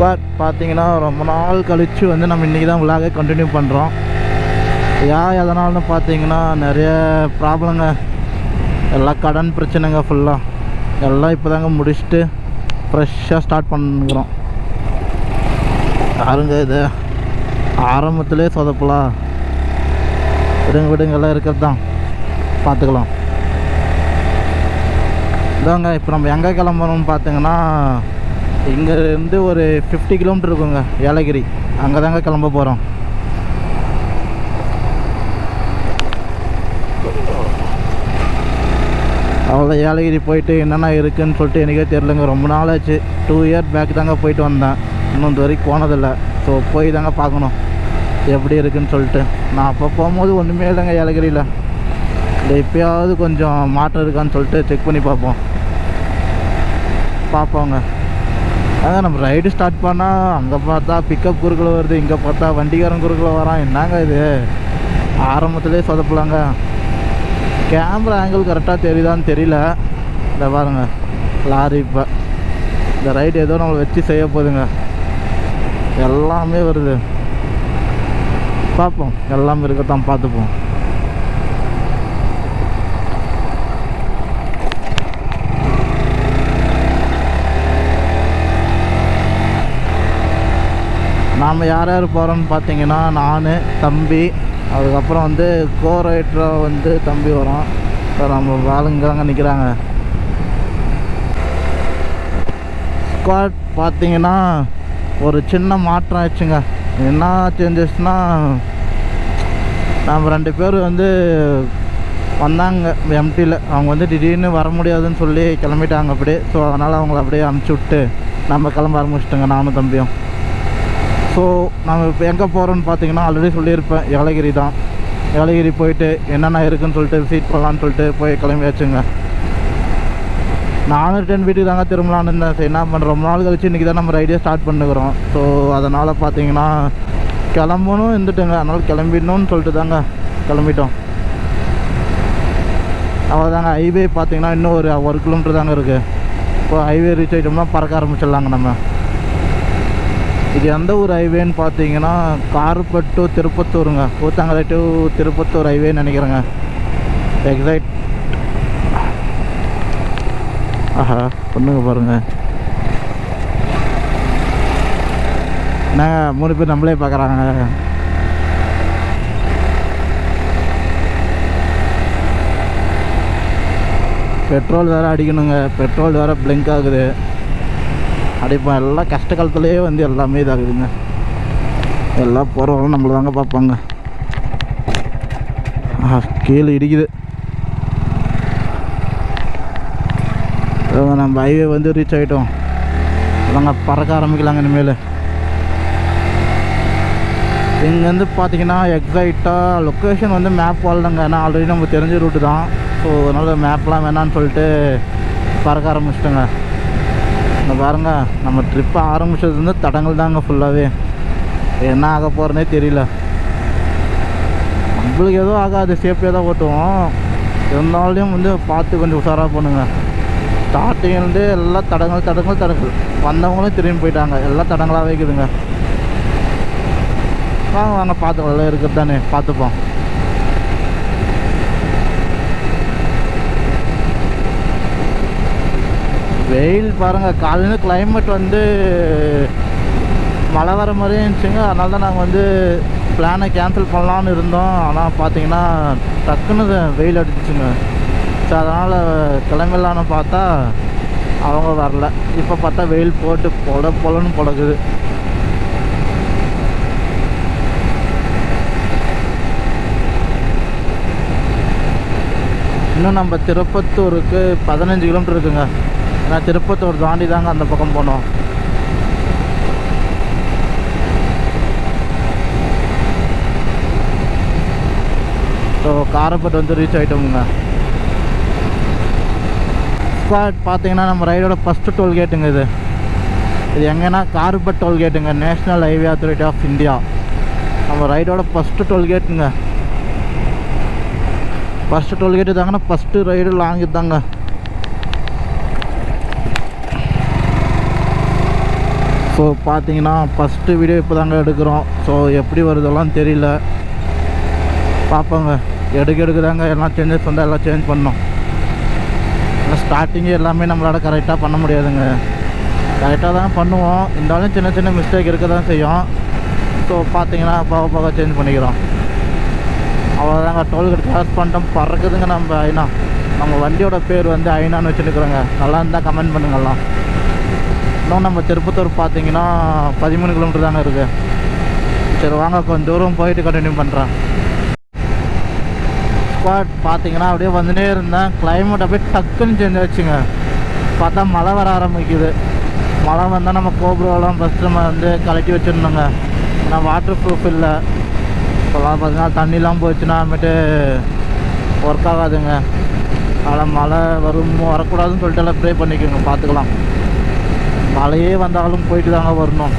Squad பார்த்தீங்கன்னா ரொம்ப நாள் கழித்து வந்து நம்ம இன்றைக்கி தான் விலாகை கண்டினியூ பண்ணுறோம். எதனால்னு பார்த்தீங்கன்னா நிறைய ப்ராப்ளங்க, எல்லாம் கடன் பிரச்சனைங்க, ஃபுல்லாக எல்லாம் இப்போ தாங்க முடிச்சுட்டு ஃப்ரெஷ்ஷாக ஸ்டார்ட் பண்ணுறோம். யாருங்க இது ஆரம்பத்திலே சொதப்பலாம், விடுங்க எல்லாம் இருக்கிறது தான், பார்த்துக்கலாம். இதாங்க இப்போ நம்ம எங்கே கிளம்புறோம்னு பார்த்தீங்கன்னா இங்கேருந்து ஒரு 50 கிலோமீட்டர் இருக்குங்க ஏலகிரி, அங்கே தாங்க கிளம்ப போகிறோம். அவ்வளோ ஏலகிரி போயிட்டு என்னென்ன இருக்குதுன்னு சொல்லிட்டு எனக்கே தெரிலங்க. ரொம்ப நாள் ஆச்சு, 2 இயர் பேக் தாங்க போயிட்டு வந்தேன், இன்னும் இந்த வரைக்கும் போனதில்லை. ஸோ போய் தாங்க பார்க்கணும் எப்படி இருக்குதுன்னு சொல்லிட்டு. நான் அப்போ போகும்போது ஒன்றுமே இல்லைங்க ஏலகிரியில், இல்லை இப்போயாவது கொஞ்சம் மாற்றம் இருக்கான்னு சொல்லிட்டு செக் பண்ணி பார்ப்போங்க. அதான் நம்ம ரைடு ஸ்டார்ட் பண்ணால் அங்கே பார்த்தா பிக்கப் குறுக்கில் வருது, இங்கே பார்த்தா வண்டிக்காரன் குறுக்கில் வரான். என்னங்க இது ஆரம்பத்திலே சொதப்பலாங்க. கேமரா ஆங்கிள் கரெக்டாக தெரியுதான்னு தெரியல. இந்த பாருங்க லாரி, இப்போ இந்த ரைடு ஏதோ நம்மளை வச்சு செய்ய போகுதுங்க. எல்லாமே வருது, பார்ப்போம், எல்லாமே இருக்கத்தான், பார்த்துப்போம். நாம் யார் யார் போகிறோன்னு பார்த்தீங்கன்னா நான், தம்பி, அதுக்கப்புறம் வந்து கோரைட்டராக வந்து தம்பி வரோம். இப்போ நம்ம ஆளுங்கிறாங்க நிற்கிறாங்க. ஸ்குவாட் பார்த்தீங்கன்னா ஒரு சின்ன மாற்றம் ஆயிடுச்சுங்க. என்ன சேஞ்சஸ்னால் நம்ம 2 பேர் வந்து வந்தாங்க எம்டியில், அவங்க வந்து திடீர்னு வர முடியாதுன்னு சொல்லி கிளம்பிட்டாங்க அப்படியே. ஸோ அதனால் அவங்கள அப்படியே அனுப்பிச்சி விட்டு நம்ம கிளம்ப ஆரம்பிச்சிட்டோங்க, நானும் தம்பியும். ஸோ நம்ம இப்போ எங்கே போகிறோன்னு பார்த்தீங்கன்னா ஆல்ரெடி சொல்லியிருப்பேன், ஏலகிரி தான். ஏலகிரி போயிட்டு என்னென்ன இருக்குதுன்னு சொல்லிட்டு விசிட் பண்ணலான்னு சொல்லிட்டு போய் கிளம்பியாச்சுங்க. நானும் ரிட்டன் வீட்டுக்கு தாங்க திரும்பலான்னு இருந்தேன். சரி என்ன பண்ணுறோம், ரொம்ப நாள் கழிச்சு இன்றைக்கி தான் நம்ம ரைடே ஸ்டார்ட் பண்ணுக்கிறோம். ஸோ அதனால் பார்த்தீங்கன்னா கிளம்பணும் இருந்துட்டுங்க, அதனால் கிளம்பிடணும்னு சொல்லிட்டு தாங்க கிளம்பிட்டோம். அவ்வளோதாங்க. ஹைவே பார்த்தீங்கன்னா இன்னும் ஒரு 1 கிலோமீட்டர் தாங்க இருக்குது. இப்போ ஹைவே ரீச் ஆகிட்டோம்னா பறக்க ஆரம்பிச்சிடலாங்க நம்ம. இது எந்த ஊர் ஹைவேன்னு பார்த்தீங்கன்னா கார்பட்டு திருப்பத்தூருங்க, ஊத்தங்கரை டு திருப்பத்தூர் ஹைவேன்னு நினைக்கிறேங்க. எக்ஸைட் ஆஹா பொண்ணுங்க பாருங்கள், என்னங்க 3 பேர் நம்மளே பார்க்குறாங்க. பெட்ரோல் வேறு அடிக்கணுங்க, பெட்ரோல் வேறு பிளிங்க் ஆகுது. அடிப்போம், எல்லாம் கஷ்ட காலத்துலேயே வந்து எல்லாமே இதாகுதுங்க. எல்லாம் போகிறவங்க நம்மளை தாங்க பார்ப்பாங்க. கீழே இடிக்குது. நம்ம ஹைவே வந்து ரீச் ஆகிட்டோம், நாங்கள் பறக்க ஆரம்பிக்கலாங்க இனிமேல். இங்கேருந்து பார்த்தீங்கன்னா எக்ஸைட்டாக லொக்கேஷன் வந்து மேப் வாழலங்க, ஏன்னா ஆல்ரெடி நம்ம தெரிஞ்ச ரூட்டு தான். ஸோ அதனால் மேப்லாம் வேணான்னு சொல்லிட்டு பறக்க ஆரம்பிச்சிட்டோங்க. இந்த பாருங்க, நம்ம ட்ரிப்பை ஆரம்பித்தது வந்து தடங்கள் தாங்க ஃபுல்லாகவே. என்ன ஆக போகிறேனே தெரியல. நம்மளுக்கு எதுவும் ஆகாது, சேஃப்டியாக தான் ஓட்டுவோம். இருந்தாலும் வந்து பார்த்து கொஞ்சம் உஷாராக பண்ணுங்க. ஸ்டார்டிங்லேருந்து எல்லாம் தடங்கள் வந்தவங்களும் திரும்பி போயிட்டாங்க, எல்லாம் தடங்களாகவே இருக்குதுங்க. வாங்க பார்த்துக்கலாம், எல்லாம் இருக்கிறது தானே, பார்த்துப்போம். வெயில் பாருங்கள், காலையில் கிளைமேட் வந்து மழை வர மாதிரியே இருந்துச்சுங்க. அதனால தான் நாங்கள் வந்து பிளானை கேன்சல் பண்ணலான்னு இருந்தோம். ஆனால் பார்த்தீங்கன்னா டக்குன்னு வெயில் அடிச்சிச்சுங்க. ஸோ அதனால் கிளம்பிடலான்னு பார்த்தா அவங்க வரல. இப்போ பார்த்தா வெயில் போட்டு பொலன்னு பொழக்குது. இன்னும் நம்ம திருப்பத்தூருக்கு 15 கிலோமீட்டர் இருக்குங்க. நான் திருப்பத்தூர் தாண்டி தாங்க அந்த பக்கம் போனோம். ஸோ காரப்பட்டு வந்து ரீச் ஆகிட்டோமுங்க. ஸ்குவாட் பார்த்தீங்கன்னா நம்ம ரைடோட ஃபஸ்ட்டு டோல்கேட்டுங்க இது. எங்கன்னா காரப்பட் டோல்கேட்டுங்க, national highway authority of India. நம்ம ரைடோட ஃபஸ்ட்டு டோல்கேட்டுங்க. ஃபஸ்ட்டு டோல்கேட்டு தாங்கன்னா ஃபஸ்ட்டு ரைடு லாங் தாங்க. ஸோ பார்த்தீங்கன்னா ஃபஸ்ட்டு வீடியோ இப்போ தாங்க எடுக்கிறோம். ஸோ எப்படி வருதெல்லாம் தெரியல, பார்ப்போங்க. எடுக்க தாங்க எல்லாம் சேஞ்சஸ் வந்தால் எல்லாம் சேஞ்ச் பண்ணோம். ஸ்டார்டிங்கே எல்லாமே நம்மளால் கரெக்டாக பண்ண முடியாதுங்க. கரெக்டாக தான் பண்ணுவோம், இருந்தாலும் சின்ன சின்ன மிஸ்டேக் இருக்க தான் செய்யும். ஸோ பார்த்தீங்கன்னா போக சேஞ்ச் பண்ணிக்கிறோம். அவ்வளோதாங்க. டோல்கேட் கிராஸ் பண்ணிட்டோம். பறக்குதுங்க நம்ம ஐநா. நம்ம வண்டியோட பேர் வந்து ஐநான்னு வச்சுருக்குறோங்க. நல்லா இருந்தால் கமெண்ட் பண்ணுங்கலாம். இன்னும் நம்ம திருப்பத்தூர் பார்த்தீங்கன்னா 13 கிலோமீட்டர் தாங்க இருக்குது. சரி வாங்க, கொஞ்சம் தூரம் போயிட்டு கண்டினியூ பண்ணுறேன். ஸ்குவாட் பார்த்தீங்கன்னா அப்படியே வந்துட்டே இருந்தேன். கிளைமேட் அப்படியே டக்குன்னு சேஞ்ச் ஆச்சுங்க. பார்த்தா மழை வர ஆரம்பிக்குது. மழை வந்தால் நம்ம கோப்ரோலாம் ஃபஸ்ட்டு நம்ம வந்து கலட்டி வச்சுருந்தோங்க. ஆனால் வாட்டர் ப்ரூஃப் இல்லை. இப்போலாம் பார்த்தீங்கன்னா தண்ணிலாம் போச்சுன்னா அப்புறமேட்டு ஒர்க் ஆகாதுங்க. அதனால் மழை வரக்கூடாதுன்னு சொல்லிட்டு எல்லாம் ப்ரே பண்ணிக்கோங்க. பார்த்துக்கலாம். மழையே வந்தாலும் போயிட்டு தாங்க வரணும்.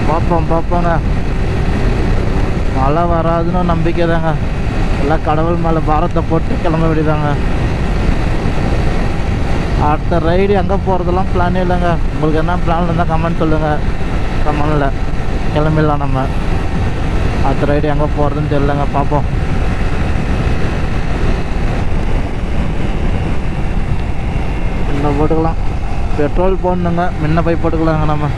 பார்ப்போங்க. மழை வராதுன்னு நம்பிக்கை தாங்க. எல்லாம் கடவுள் மேலே பாரத்தை போட்டு கிளம்ப வேண்டியதாங்க. அடுத்த ரைடு எங்கே போகிறதெல்லாம் பிளானே இல்லைங்க. உங்களுக்கு என்ன பிளான் இருந்தால் கமெண்ட் சொல்லுங்கள். கமெண்டில் கிளம்பிடலாம். நம்ம அடுத்த ரைடு எங்கே போகிறதுன்னு தெரியலங்க. பார்ப்போம். இன்னும் போட்டுக்கலாம். பெட்ரோல் போடணுங்க, முன்ன போய் போட்டுக்கலாங்க நம்ம.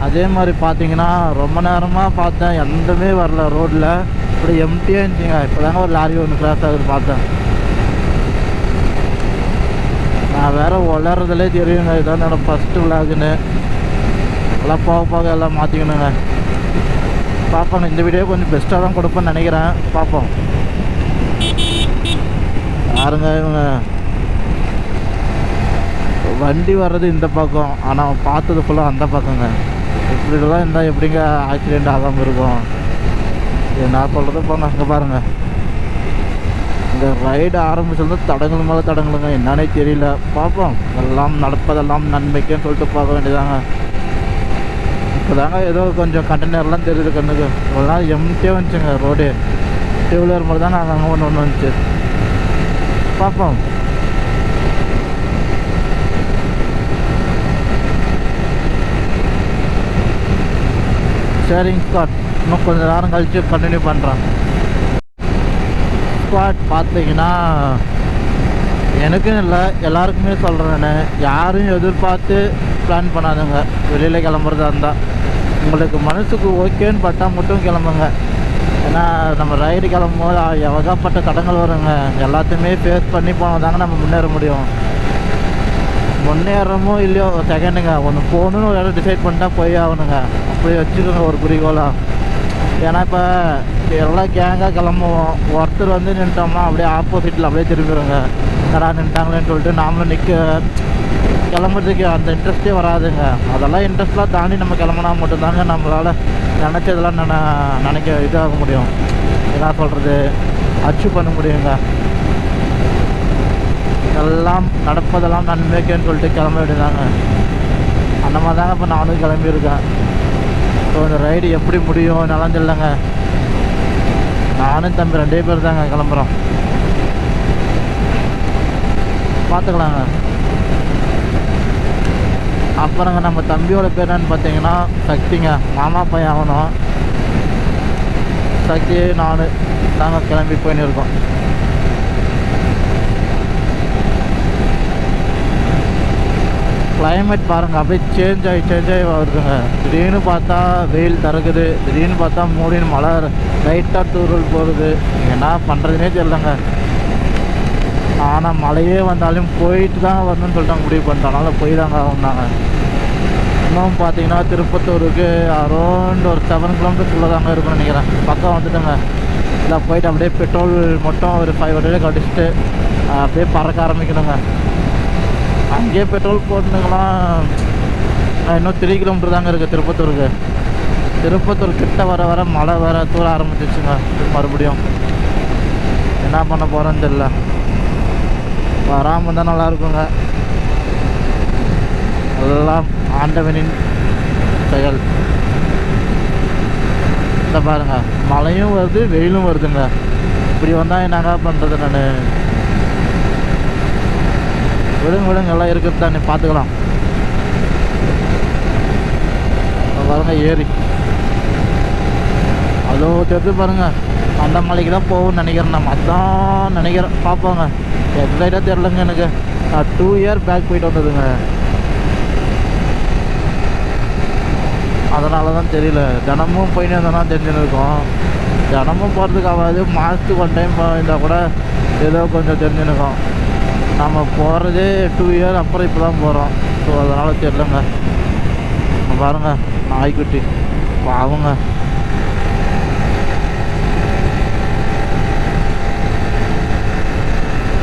அதே மாதிரி பார்த்தீங்கன்னா ரொம்ப நேரமாக பார்த்தேன், எந்தமே வரல ரோட்டில். இப்படி எம்டியாக இருந்துச்சுங்க. இப்போ தாங்க ஒரு லாரி ஒன்று கிராஸ் ஆகுது பார்த்தேன். நான் வேறு வளர்றதுலே தெரியுங்க. இதான் என்னோடய ஃபஸ்ட்டு விளாகுன்னு. எல்லாம் போக எல்லாம் மாற்றிக்கணுங்க. பார்ப்போங்க. இந்த வீடியோ கொஞ்சம் பெஸ்ட்டாக தான் கொடுப்பேன்னு நினைக்கிறேன். பார்ப்போம். யாருங்க இவங்க? வண்டி வர்றது இந்த பக்கம், ஆனால் பார்த்தது ஃபுல்லாக அந்த பக்கங்க. இப்படிலாம் இருந்தால் எப்படிங்க ஆக்சிடெண்ட் ஆகாமல் இருக்கும்? இது நான் சொல்கிறது போங்க. அங்கே பாருங்கள், இந்த ரைடு ஆரம்பிச்சிருந்து தடங்கள் மேலே தடங்களுங்க. என்னன்னே தெரியல. பார்ப்போம். எல்லாம் நடப்பதெல்லாம் நன்மைக்குன்னு சொல்லிட்டு பார்க்க வேண்டியதாங்க. இப்போ தாங்க ஏதோ கொஞ்சம் கண்டெய்னர்லாம் தெரியுது கண்ணுக்கு. இவ்வளோ எம்டியாக வந்துச்சுங்க ரோடு. டூ வீலர் மாதிரி தாங்க அங்கே ஒன்று வந்துச்சு. பார்ப்போம். சரிங்க ஸ்குவாட், இன்னும் கொஞ்சம் நேரம் கழித்து கண்டினியூ பண்ணுறேன். ஸ்குவாட் பார்த்தீங்கன்னா எனக்கும் இல்லை, எல்லாருக்குமே சொல்கிறேன். நான் யாரும் எதிர்பார்த்து பிளான் பண்ணாதுங்க. வெளியில் கிளம்புறதா இருந்தால் உங்களுக்கு மனசுக்கு ஓகேன்னு பட்டால் மட்டும் கிளம்புங்க. ஏன்னா நம்ம ரைடு கிளம்பும் போது ஏகப்பட்ட தடங்கள் வருங்க. எல்லாத்தையுமே ஃபேஸ் பண்ணி போனால் தாங்க நம்ம முன்னேற முடியும். முன்னேறமோ இல்லையோ செகண்டுங்க, ஒன்று போகணுன்னு ஒரு இடம் டிசைட் பண்ணிட்டா போய் ஆகணுங்க. அப்படி வச்சுக்கோங்க ஒரு குறிக்கோளாக. ஏன்னா இப்போ எல்லாம் கேங்காக கிளம்புவோம். ஒருத்தர் வந்து நின்ட்டோம்னா அப்படியே ஆப்போசிட்டில் அப்படியே திரும்பிடுங்க. கடா நின்ட்டாங்களேன்னு சொல்லிட்டு நாமளும் கிளம்புறதுக்கு அந்த இன்ட்ரெஸ்ட்டே வராதுங்க. அதெல்லாம் இன்ட்ரெஸ்ட்லாம் தாண்டி நம்ம கிளம்புனா மட்டும்தாங்க நம்மளால் நினச்சதெல்லாம் நினைக்க இதாக முடியும். என்ன சொல்கிறது, அச்சீவ் பண்ண முடியுங்க. எல்லாம் நடப்பதெல்லாம் நன்மைக்குன்னு சொல்லிட்டு கிளம்ப வேண்டியதாங்க. அந்த மாதிரி தாங்க இப்போ நானும் கிளம்பியிருக்கேன். ஸோ இந்த ரைடு எப்படி முடியும் நல்லா தெரியலங்க. நானும் தம்பி 2 பேர் தாங்க கிளம்புறோம். பார்த்துக்கலாங்க. அப்புறங்க நம்ம தம்பியோட பேர் என்னன்னு பார்த்தீங்கன்னா சக்திங்க. மாமா பையன் ஆகணும். சக்தி நான் தாங்க கிளம்பி போயின்னு இருக்கோம். கிளைமேட் பாருங்கள், அப்படியே சேஞ்ச் ஆகி வருதுங்க. திடீர்னு பார்த்தா வெயில் திறக்குது, திடீர்னு பார்த்தா மூடின்னு மழை லைட்டாக தூரல் போகுது. என்ன பண்ணுறதுனே தெரியலங்க. ஆனால் மழையே வந்தாலும் போயிட்டு தாங்க வரணும்னு சொல்லிட்டு முடிவு பண்ணிட்டோம். அதனால் போய் தாங்க ஆகுனாங்க. இன்னும் பார்த்தீங்கன்னா திருப்பத்தூருக்கு அரௌண்ட் ஒரு 7 கிலோமீட்டர்ஸ்குள்ளே தாங்க இருக்குன்னு நினைக்கிறேன். பக்கம் வந்துட்டுங்க. இல்லை போயிட்டு அப்படியே பெட்ரோல் மட்டும் ஒரு 500 கடிச்சிட்டு அப்படியே பறக்க ஆரம்பிக்கணுங்க. அங்கேயே பெட்ரோல் போட்டுனுங்களாம். இன்னும் 3 கிலோமீட்டர் தாங்க இருக்குது திருப்பத்தூருக்கு. திருப்பத்தூர் கிட்ட வர மழை வர தூர ஆரம்பிச்சிச்சுங்க. மறுபடியும் என்ன பண்ண போகிறோன்னு தெரியல. வராமல் தான் நல்லாயிருக்குங்க. எல்லாம் ஆண்டவனின் செயல். இந்த பாருங்க, மழையும் வருது வெயிலும் வருதுங்க. இப்படி வந்தால் என்னங்க பண்ணுறது? நான் விடுங்க எல்லாம் இருக்குது தானே, பார்த்துக்கலாம். பாருங்க ஏரி, அதோ தெரிஞ்சு பாருங்க, அந்த மலைக்கு தான் போகும்னு நினைக்கிறேன். நம்ம அதான் நினைக்கிறேன், பார்ப்போங்க. எக்ஸைட்டாக தெரிலங்க எனக்கு. நான் 2 இயர் பேக் போயிட்டு வந்ததுங்க, அதனால தான் தெரியல. தினமும் போயிட்டு வந்தோன்னா தெரிஞ்சுன்னு இருக்கோம். தினமும் போகிறதுக்கு ஆகாது, மாதத்துக்கு 1 டைம் இருந்தால் கூட ஏதோ கொஞ்சம் தெரிஞ்சுன்னு இருக்கோம். நம்ம போகிறதே 2 இயர் அப்புறம் இப்போ தான் போகிறோம். ஸோ அதனால் தெரிலங்க. பாருங்க நாய்க்குட்டி பாவங்க.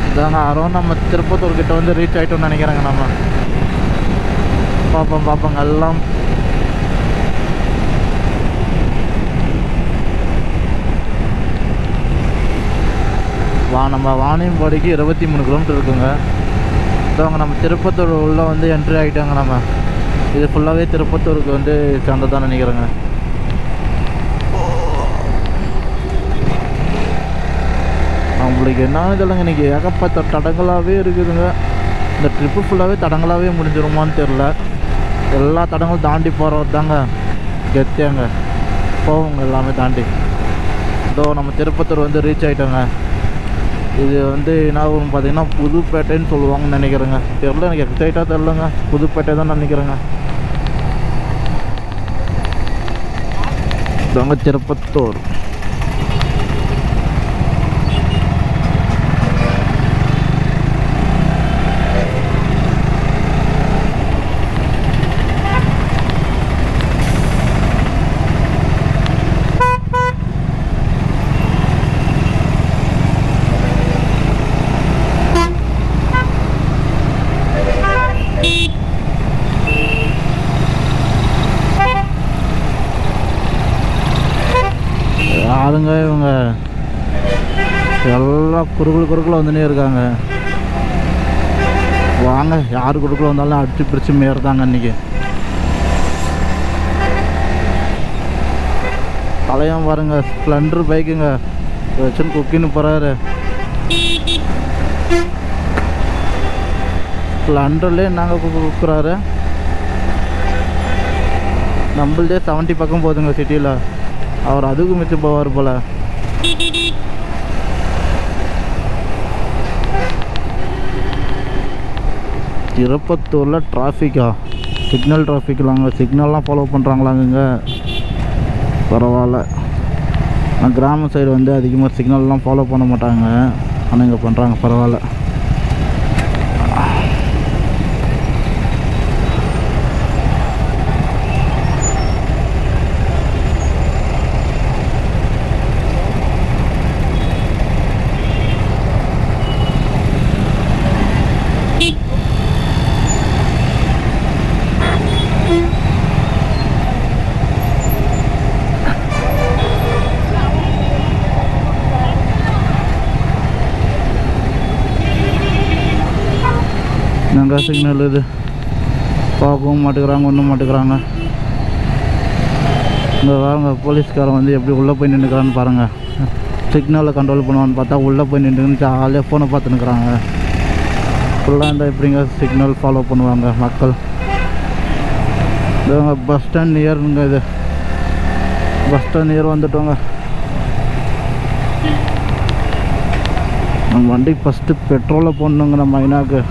இதாங்க யாரும் நம்ம திருப்பத்தூர் கிட்ட வந்து ரீச் ஆகிட்டோம்னு நினைக்கிறேங்க. நம்ம பார்ப்போங்க எல்லாம். நம்ம வாணியம்பாடிக்கு 23 கிலோமீட்டர் இருக்குங்க. இதாங்க நம்ம திருப்பத்தூர் உள்ளே வந்து என்ட்ரி ஆகிட்டாங்க. நம்ம இது ஃபுல்லாகவே திருப்பத்தூருக்கு வந்து சேர்ந்ததான் நினைக்கிறேங்க. நம்மளுக்கு என்ன இதெல்லாங்க, இன்றைக்கி ஏகப்பட்ட தடங்களாகவே இருக்குதுங்க. இந்த ட்ரிப்பு ஃபுல்லாகவே தடங்களாகவே முடிஞ்சிருமான்னு தெரில. எல்லா தடங்களும் தாண்டி போகிறது தாங்க கெத்தியாங்க. போவோங்க எல்லாமே தாண்டி. இதோ நம்ம திருப்பத்தூர் வந்து ரீச் ஆகிட்டோங்க. இது வந்து என்ன ஊர்னு பார்த்தீங்கன்னா புதுப்பேட்டைன்னு சொல்லுவாங்கன்னு நினைக்கிறேங்க. தெரில, எனக்கு எக்ஸைட்டாக தெரிலங்க. புதுப்பேட்டை தான் நினைக்கிறேங்க. இதாங்க திருப்பத்தூர். யாருங்க இவங்க எல்லாம் குறுக்குள்ள வந்துனே இருக்காங்க. வாங்க, யார் குறுக்குள்ள வந்தாலும் அடிச்சு பிடிச்சி மேறுதாங்க. இன்றைக்கி தலையம் பாருங்க, ஸ்ப்ளெண்டர் பைக்குங்க வச்சுன்னு குக்கின்னு போகிறாரு. ஸ்ப்ளெண்டர்லேயே நாங்கள் குக்குறாரு. நம்மள்தே 70 பக்கம் போகுதுங்க சிட்டியில். அவர் அதுக்கு மிச்சம் போவார் போல். திருப்பத்தூரில் டிராஃபிக்கா? சிக்னல் டிராஃபிக்லாங்க. சிக்னல்லாம் ஃபாலோ பண்ணுறாங்களாங்க. பரவாயில்ல. நான் கிராம சைடு வந்து அதிகமாக சிக்னல்லாம் ஃபாலோ பண்ண மாட்டாங்க, ஆனால் இங்கே பண்ணுறாங்க. பரவாயில்ல. நாங்கள் சிக்னல் இது பார்க்கவும் மாட்டேங்கிறாங்க, ஒன்றும் மாட்டேங்கிறாங்க. இங்கே வாங்க, போலீஸ்காரன் வந்து எப்படி உள்ளே போய் நின்றுக்கிறான்னு பாருங்கள். சிக்னலில் கண்ட்ரோல் பண்ணுவான்னு பார்த்தா உள்ளே போய் நின்றுன்னு ஜாலியாக ஃபோனை பார்த்துன்னுக்குறாங்க. ஃபுல்லாக இருந்தால் எப்படிங்க சிக்னல் ஃபாலோ பண்ணுவாங்க மக்கள்? இதுங்க பஸ் ஸ்டாண்ட் நியருங்க. இது பஸ் ஸ்டாண்ட் நியர் வந்துட்டோங்க. நம்ம வண்டிக்கு ஃபஸ்ட்டு பெட்ரோலை போடணுங்க. நம்ம ஐநாக்கு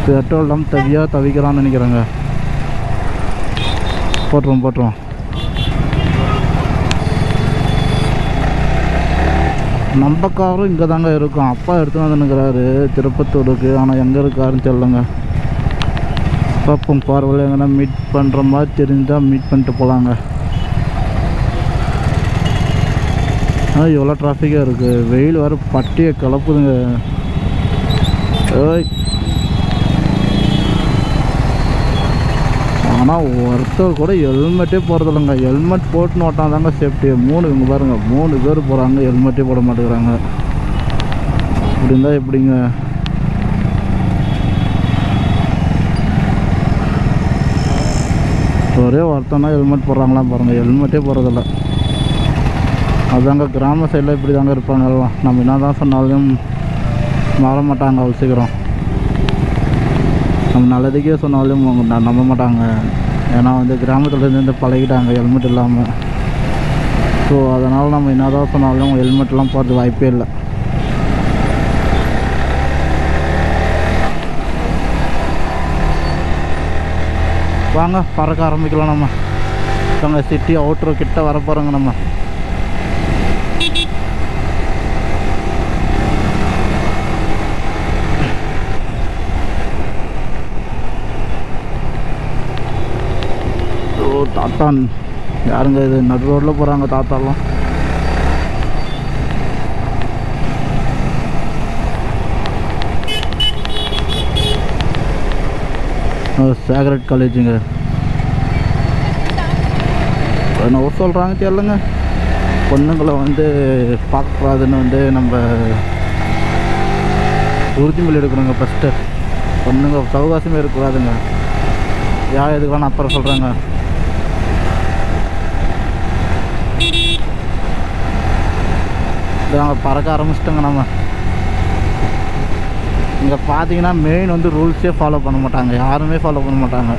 பெட்ரோல் தான் தவிக்கிறான்னு நினைக்கிறேங்க. போட்டுருவோம். நம்ம காரும் இங்கே தாங்க இருக்கும். அப்பா எடுத்துன்னு வந்துன்னுக்கிறாரு திருப்பத்தூருக்கு. ஆனால் எங்கே இருக்காருன்னு தெரியலங்க. பார்ப்போம், பார்வையில் எங்கன்னா மீட் பண்ணுற மாதிரி தெரிஞ்சால் மீட் பண்ணிட்டு போகலாங்க. எவ்வளோ டிராஃபிக்காக இருக்குது. வெயில் வர பட்டியை கிளப்புதுங்க. ஏய், ஆனால் ஒருத்தர் கூட ஹெல்மெட்டே போகிறதில்லைங்க. ஹெல்மெட் போட்டுன்னு ஓட்டான் தாங்க சேஃப்டி. இங்கே பாருங்கள், 3 பேர் போகிறாங்க, ஹெல்மெட்டே போட மாட்டேங்கிறாங்க. இப்படி இருந்தால் எப்படிங்க? ஒரே ஒருத்தனா ஹெல்மெட் போடுறாங்களாம் பாருங்கள், ஹெல்மெட்டே போடுறதில்ல. அதுதாங்க கிராம சைடில் இப்படி தாங்க இருப்பாங்க எல்லாம். நம்ம என்ன தான் சொன்னாலும் மாற மாட்டாங்க அவ்வளோ சீக்கிரம். நம்ம நல்லதுக்கே சொன்னாலும் அவங்க நம்ப மாட்டாங்க. ஏன்னா வந்து கிராமத்துலேருந்து பழகிட்டாங்க ஹெல்மெட் இல்லாமல். ஸோ அதனால் நம்ம என்ன தான் சொன்னாலும் ஹெல்மெட்லாம் போடுறது வாய்ப்பே இல்லை. வாங்க பறக்க ஆரம்பிக்கலாம். நம்ம அங்கே சிட்டி அவுட்ரு கிட்ட வர போகிறோங்க. நம்ம தாத்தான் யாருங்க இது? நடு ரோட்டில் போகிறாங்க தாத்தாலாம். சேக்ரட் காலேஜுங்க. என்ன ஊர் சொல்கிறாங்க தெரியலங்க. பொண்ணுங்களை வந்து பார்க்கக்கூடாதுன்னு வந்து நம்ம உறுதிமொழி எடுக்கணுங்க. ஃபஸ்ட்டு பொண்ணுங்க சவகாசமே இருக்கக்கூடாதுங்க. யார் எதுக்கெல்லாம் நான் அப்புறம் சொல்கிறேங்க. இதாங்க பறக்க ஆரம்பிச்சிட்டோங்க. நம்ம இங்கே பார்த்தீங்கன்னா மெயின் வந்து ரூல்ஸே ஃபாலோ பண்ண மாட்டாங்க, யாருமே ஃபாலோ பண்ண மாட்டாங்க.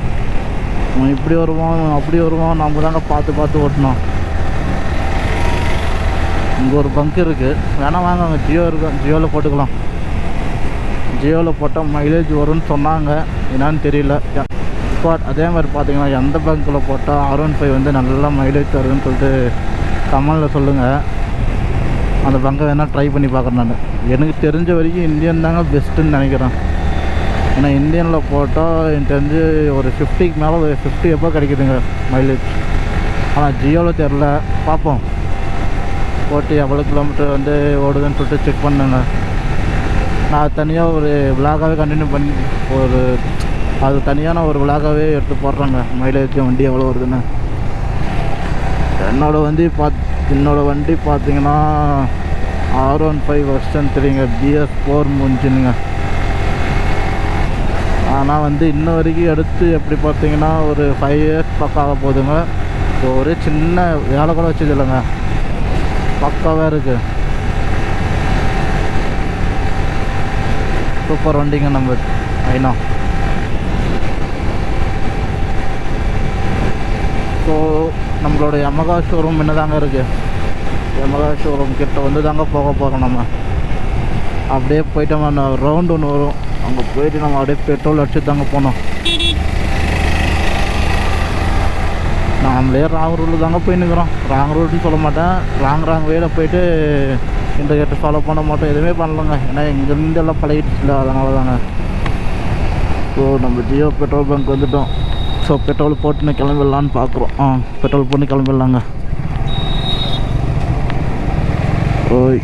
இப்படி வருவோம் அப்படி வருவோம், நம்ம தாங்க பார்த்து பார்த்து ஓட்டணும். இங்கே ஒரு பங்க் இருக்குது, வேணால் வாங்க அங்கே ஜியோ இருக்கும், ஜியோவில் போட்டுக்கலாம். ஜியோவில் போட்டால் மைலேஜ் வரும்னு சொன்னாங்க, என்னான்னு தெரியல. இப்போ அதே மாதிரி பார்த்தீங்கன்னா எந்த பங்க்கில் போட்டால் R15 வந்து நல்லா மைலேஜ் தருதுன்னு சொல்லிட்டு கமெண்டில் சொல்லுங்கள். அந்த பங்கை வேணால் ட்ரை பண்ணி பார்க்குறேன். நான் எனக்கு தெரிஞ்ச வரைக்கும் இந்தியன் தாங்க பெஸ்ட்டுன்னு நினைக்கிறேன். ஏன்னா இந்தியனில் போட்டால் எனக்கு தெரிஞ்சு ஒரு 50க்கு மேலே ஒரு 50 எப்போ கிடைக்குதுங்க மைலேஜ். ஆனால் ஜியோவில் தெரில, பார்ப்போம். போட்டு எவ்வளோ கிலோமீட்டர் வந்து ஓடுதுன்னு சொல்லிட்டு செக் பண்ணுங்க. நான் தனியாக ஒரு விலாகாகவே கண்டினியூ பண்ணி அது தனியாக நான் ஒரு விலாகாகவே எடுத்து போடுறேங்க மைலேஜ் வண்டி எவ்வளோ வருதுன்னு. என்னோடய வண்டி பார்த்தீங்கன்னா R15 வெர்ஷன் 3ங்க, BS4 முடிஞ்சுனுங்க. ஆனால் வந்து இன்ன வரைக்கும் எடுத்து எப்படி பார்த்தீங்கன்னா ஒரு 5 இயர்ஸ் பக்கம் ஆக போகுதுங்க. ஒரு சின்ன வேலை கூட வச்சது இல்லைங்க, பக்காவாக இருக்குது. சூப்பர் வண்டிங்க நம்ம ஐநா. ஸோ நம்மளோட யமகா ஷோரூம் என்ன தாங்க இருக்குது. யமகா ஷோரூம் கிட்ட வந்து தாங்க போக போகிறோம். நம்ம அப்படியே போயிட்டோம்னா ரவுண்டு ஒன்று வரும், அங்கே போயிட்டு நம்ம அப்படியே பெட்ரோல் அடிச்சு தாங்க போனோம். நாமளே ராங் ரூட்டில் தாங்க போயின்னுக்கிறோம். ராங் ரூட்டுன்னு சொல்ல மாட்டேன், ராங் வேல போயிட்டு இண்டிகேட்டர் ஃபாலோ பண்ண மாட்டோம், எதுவுமே பண்ணலங்க. ஏன்னா இங்கேருந்து எல்லாம் பழகிடுச்சுல, அதனால தாங்க. ஸோ நம்ம ஜியோ பெட்ரோல் பங்க் வந்துவிட்டோம். ஸோ பெட்ரோல் போட்டுன்னு கிளம்பிடலான்னு பார்க்குறோம். பெட்ரோல் போட்டு கிளம்பிடலாங்க. ஓய்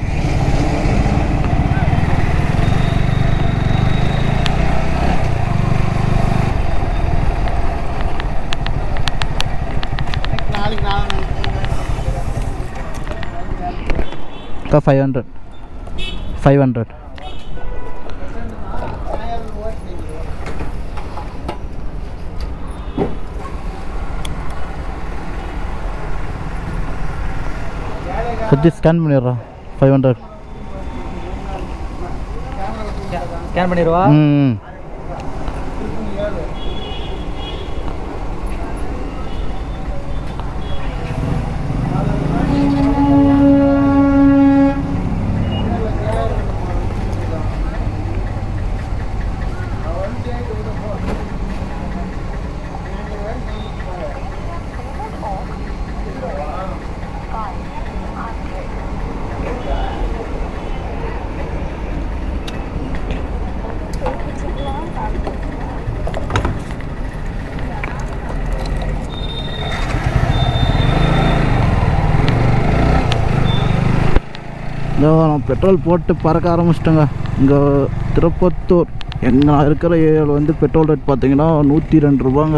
அக்கா 500 சத்தி ஸ்கேன் பண்ணிடுறா. 500 ஸ்கேன் பண்ணிடுவா. நான் பெட்ரோல் போட்டு பறக்க ஆரம்பிச்சிட்டேங்க. இங்கே திருப்பத்தூர் எங்கே இருக்கிற ஏரியாவில் வந்து பெட்ரோல் ரேட் பார்த்தீங்கன்னா 102 ரூபாங்க.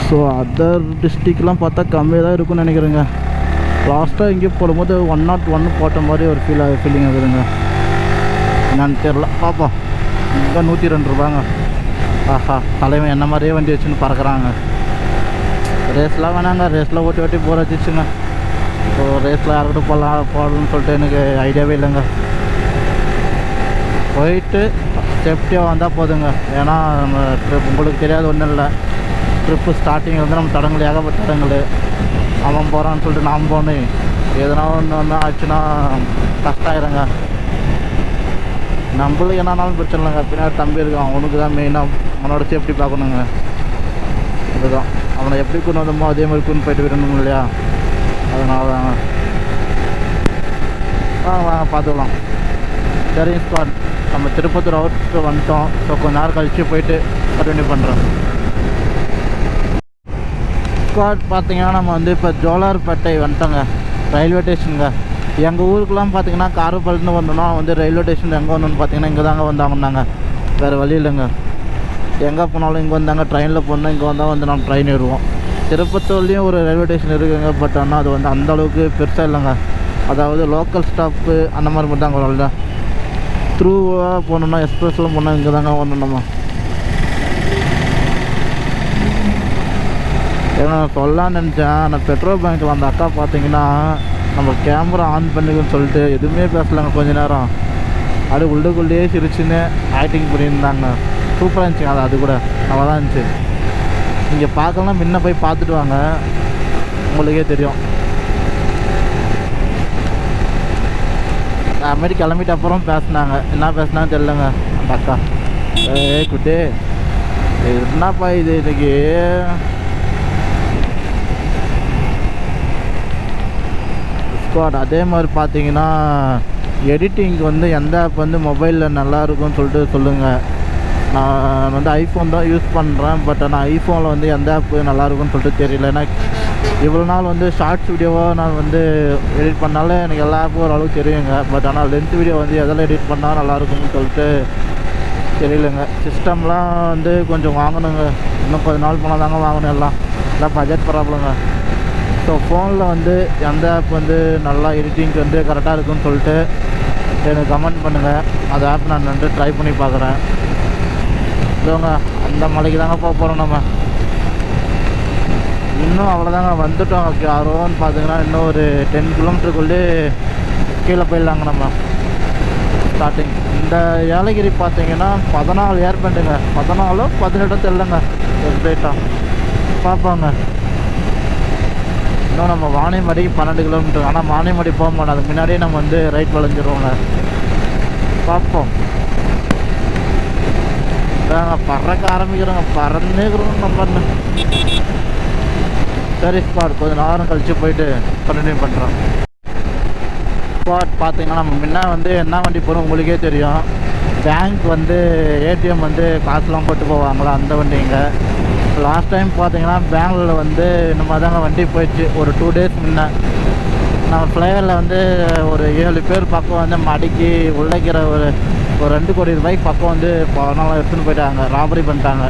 ஸோ அதர் டிஸ்ட்ரிக்ட்லாம் பார்த்தா கம்மியாக தான் இருக்குன்னு நினைக்கிறேங்க. லாஸ்ட்டாக இங்கே போடும்போது 101 போட்ட மாதிரி ஒரு ஃபீலிங் ஆகுதுங்க. என்னன்னு தெரில, பார்ப்போம். இங்கே 102 ரூபாங்க. ஆஹா, தலைவன் என்ன மாதிரியே வண்டி வச்சுன்னு பறக்கிறாங்க. ரேஸ்லாம் வேணாங்க, ரேஸில் ஓட்டி ஓட்டி போர் வச்சுச்சுங்க. ஸோ ரேஸில் யாருக்கிட்ட போடணும்னு சொல்லிட்டு எனக்கு ஐடியாவே இல்லைங்க. போயிட்டு சேஃப்டியாக வந்தால் போதுங்க. ஏன்னா நம்ம ட்ரிப் உங்களுக்கு தெரியாது ஒன்றும் இல்லை, ட்ரிப்பு ஸ்டார்டிங் வந்து நம்ம தடங்கள் ஏகப்பட்ட தடங்கள். அவன் போகிறான்னு சொல்லிட்டு நாம் போகணும், எதனா ஒன்று ஆச்சுன்னா கஷ்டம் ஆயிருங்க. நம்மளுக்கு என்னன்னாலும் பிரச்சனை இல்லைங்க, பின்னாடி தம்பி இருக்கான், அவனுக்கு தான் மெயினாக அவனோட சேஃப்டி பார்க்கணுங்க. அதுதான், அவனை எப்படி கொண்டு வந்தோமோ அதே மாதிரி கொண்டு போயிட்டு விடணும் இல்லையா, அதனால தாங்க. வாங்க பார்த்துக்கலாம். சரிங்க ஸ்குவாட், நம்ம திருப்பத்தூர் அவுட்டு வந்துட்டோம். ஸோ கொஞ்ச நேரம் கழித்து போயிட்டு கண்டினியூ பண்ணுறோம். ஸ்குவாட் பார்த்தீங்கன்னா நம்ம வந்து இப்போ ஜோலார்பேட்டை வந்துட்டோங்க, ரயில்வே ஸ்டேஷனுங்க. எங்கள் ஊருக்குலாம் பார்த்தீங்கன்னா காரப்பாளையத்துலேருந்து வந்தோம்னா வந்து ரயில்வே ஸ்டேஷன் எங்கே வந்தோன்னு பார்த்தீங்கன்னா இங்கே தாங்க வந்தாங்கன்னாங்க, வேறு வழி இல்லைங்க. எங்கே போனாலும் இங்கே வந்தாங்க, ட்ரெயினில் போனால் இங்கே வந்தால் வந்து நம்ம ட்ரெயின் ஏறுவோம். திருப்பத்தூர்லேயும் ஒரு ரயில்வே ஸ்டேஷன் இருக்குங்க, பட் ஆனால் அது வந்து அந்தளவுக்கு பெருசாக இல்லைங்க. அதாவது லோக்கல் ஸ்டாப்பு அந்த மாதிரி மட்டும் தாங்க வரல. த்ரூவாக போகணுன்னா எக்ஸ்பிரஸில் போனால் இங்கே தாங்க வரணும் நம்ம. ஏன்னா சொல்லலான்னு நினச்சேன், நான் பெட்ரோல் பேங்க்கில் அந்த அக்கா பார்த்தீங்கன்னா நம்ம கேமரா ஆன் பண்ணுங்கன்னு சொல்லிட்டு எதுவுமே பேசலாங்க கொஞ்ச நேரம். அப்படியே உள்ளுக்குள்ளேயே சிரிச்சுன்னு ஆக்டிங் பண்ணியிருந்தாங்க. சூப்பராக இருந்துச்சுங்க. அது கூட நல்லா தான் இருந்துச்சு. நீங்கள் பார்க்கலாம், முன்ன போய் பார்த்துட்டு வாங்க, உங்களுக்கே தெரியும். நான் மாதிரி கிளம்பிட்ட அப்புறம் பேசினாங்க, என்ன பேசினான்னு தெரிலங்க அந்த அக்கா. குட்டே என்னப்பா இது இன்னைக்கு ஸ்குவாட். அதே மாதிரி பார்த்தீங்கன்னா எடிட்டிங் வந்து எந்த ஆப் வந்து மொபைலில் நல்லாயிருக்கும்னு சொல்லிட்டு சொல்லுங்கள். நான் வந்து ஐஃபோன் தான் யூஸ் பண்ணுறேன், பட் ஆனால் ஐஃபோனில் வந்து எந்த ஆப் நல்லாயிருக்கும்னு சொல்லிட்டு தெரியல. ஏன்னா இவ்வளோ நாள் வந்து ஷார்ட்ஸ் வீடியோவாக நான் வந்து எடிட் பண்ணாலே எனக்கு எல்லா ஆப்பும் ஓரளவுக்கு தெரியுங்க. பட் ஆனால் லென்த் வீடியோ வந்து எதில் எடிட் பண்ணால் நல்லாயிருக்கும்னு சொல்லிட்டு தெரியலங்க. சிஸ்டம்லாம் வந்து கொஞ்சம் வாங்கணுங்க, இன்னும் கொஞ்சம் நாள் போனால் தாங்க வாங்கணும். எல்லாம் பட்ஜெட் ப்ராப்ளங்க. ஸோ ஃபோனில் வந்து எந்த ஆப் வந்து நல்லா எடிட்டிங்க்கு வந்து கரெக்டாக இருக்குன்னு சொல்லிட்டு எனக்கு கமெண்ட் பண்ணுங்கள். அந்த ஆப் நான் வந்து ட்ரை பண்ணி பார்க்குறேன். இதோங்க அந்த மலைக்கு தாங்க போக போகிறோம் நம்ம. இன்னும் அவ்வளோதாங்க, வந்துட்டோம். யாரோன்னு பார்த்தீங்கன்னா இன்னும் ஒரு 10 கிலோமீட்டருக்குள்ளே கீழே போயிடலாங்க நம்ம. ஸ்டார்டிங் இந்த ஏலகிரி பார்த்தீங்கன்னா 14 ஏர்பேண்டுங்க, 14 18 தெரியலங்க எக்ஸைட்டாக பார்ப்பாங்க. இன்னும் நம்ம வாணியம்பாடிக்கு 12 கிலோமீட்டர். ஆனால் வாணியம்பாடி போக மாட்டோம், அதுக்கு முன்னாடியே நம்ம வந்து ரைட் வளைஞ்சிருவோங்க. பார்ப்போம். பறக்க ஆரம்பிக்கிறோங்க, பறந்துக்கிறோம் நம்ம. சரி ஸ்பாட், கொஞ்சம் நேரம் கழித்து போயிட்டு கண்டினியூ பண்ணுறோம். ஸ்பாட் பார்த்தீங்கன்னா நம்ம முன்ன வந்து என்ன வண்டி போகிறோம் உங்களுக்கே தெரியும். பேங்க் வந்து ஏடிஎம் வந்து காசுலாம் போட்டு போவாங்களா, அந்த வண்டிங்க. லாஸ்ட் டைம் பார்த்தீங்கன்னா பெங்களூரில் வந்து இந்த மாதிரி தாங்க வண்டி போயிடுச்சு. ஒரு 2 டேஸ் முன்னே நம்ம ஃப்ளைவரில் வந்து ஒரு 7 பேர் பக்கம் வந்து மடிக்கி உழைக்கிற ஒரு 2 கோடி ரூபாய்க்கு பக்கம் வந்து பணம் எடுத்துன்னு போயிட்டாங்க, ராபரி பண்ணிட்டாங்க.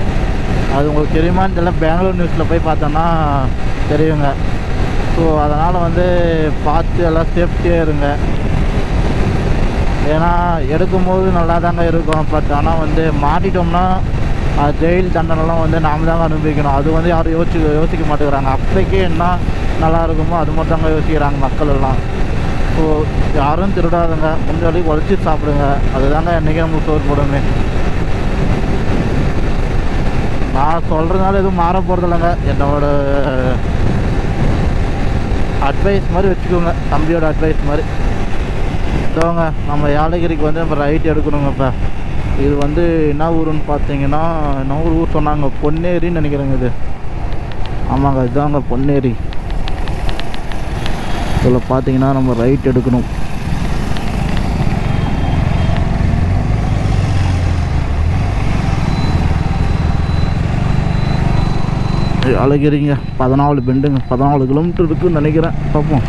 அது உங்களுக்கு தெரியுமான்னு தெரியல, பெங்களூர் நியூஸில் போய் பார்த்தோன்னா தெரியுங்க. ஸோ அதனால் வந்து பார்த்து எல்லாம் சேஃப்டியாக இருங்க. ஏன்னா எடுக்கும்போது நல்லா தாங்க இருக்கும், பட் ஆனால் வந்து மாட்டிட்டோம்னா ஜெயில் தண்டனைலாம் வந்து நாம் தாங்க அனுபவிக்கணும். அது வந்து யாரும் யோசிக்க மாட்டேங்கிறாங்க. அப்போக்கே என்ன நல்லா இருக்குமோ அது மட்டும் தாங்க யோசிக்கிறாங்க மக்கள் எல்லாம். ஸோ யாரும் திருடாதுங்க, முடிஞ்ச வரைக்கும் உழைச்சி சாப்பிடுங்க. அதுதாங்க என்றைக்கே நம்மளுக்கு சோறு போடுமே. நான் சொல்கிறதுனால எதுவும் மாற போகிறது இல்லைங்க, என்னோட அட்வைஸ் மாதிரி வச்சுக்கோங்க, தம்பியோட அட்வைஸ் மாதிரி. இதோங்க நம்ம ஏலகிரிக்கு வந்து நம்ம ரைட் எடுக்கணுங்க. இப்போ இது வந்து என்ன ஊருன்னு பார்த்தீங்கன்னா, என்ன ஊர் சொன்னாங்க, பொன்னேரின்னு நினைக்கிறேங்க. இது ஆமாங்க, இதுதாங்க பொன்னேரி. இதில் பார்த்தீங்கன்னா நம்ம ரைட் எடுக்கணும். ஏலகிரிங்க 14 பெண்டுங்க, 14 கிலோமீட்டர் இருக்குதுன்னு நினைக்கிறேன். பார்ப்போம்.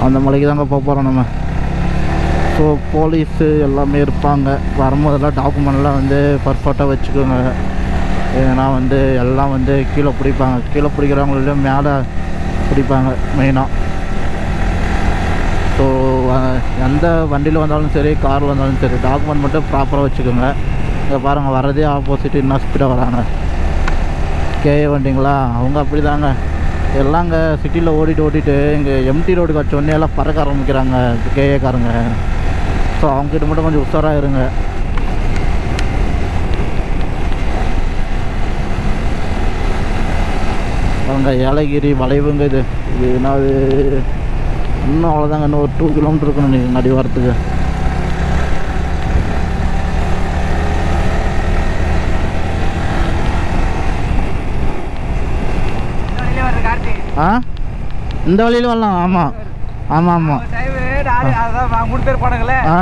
அந்த மலைக்கு தாங்க போக போகிறோம் நம்ம. ஸோ போலீஸு எல்லாமே இருப்பாங்க. வரும்போதெல்லாம் டாக்குமெண்ட்லாம் வந்து பர்ஃபெக்டாக வச்சுக்கோங்க. ஏன்னா வந்து எல்லாம் வந்து கீழே பிடிப்பாங்க, கீழே பிடிக்கிறவங்களையும் மேலே பிடிப்பாங்க மெயினாக. ஸோ எந்த வண்டியில் வந்தாலும் சரி, காரில் வந்தாலும் சரி, டாக்குமெண்ட் மட்டும் ப்ராப்பராக வச்சுக்கோங்க. இங்கே பாருங்கள் வர்றதே ஆப்போசிட் இன்னும் ஸ்பீடாக வராங்க. கேஏ வண்டிங்களா அவங்க அப்படி தாங்க எல்லாம் இங்கே சிட்டியில் ஓட்டிட்டு இங்கே எம்டி ரோடு காட்சி எல்லாம் பறக்க ஆரம்பிக்கிறாங்க கேஏக்காரங்க. ஸோ அவங்ககிட்ட மட்டும் கொஞ்சம் உஷாராக இருங்க. அவங்க ஏலகிரி வளைவுங்க இது என்னது இன்னும் அவ்வளோதாங்க. இன்னும் ஒரு 2 கிலோமீட்டர் இருக்கணும் நீங்கள் அடி வரத்துக்கு. ஆ இந்த வழியில் வரலாம். ஆமாம் ஆமாம் ஆமாம் 3 பேர் போனாங்களே. ஆ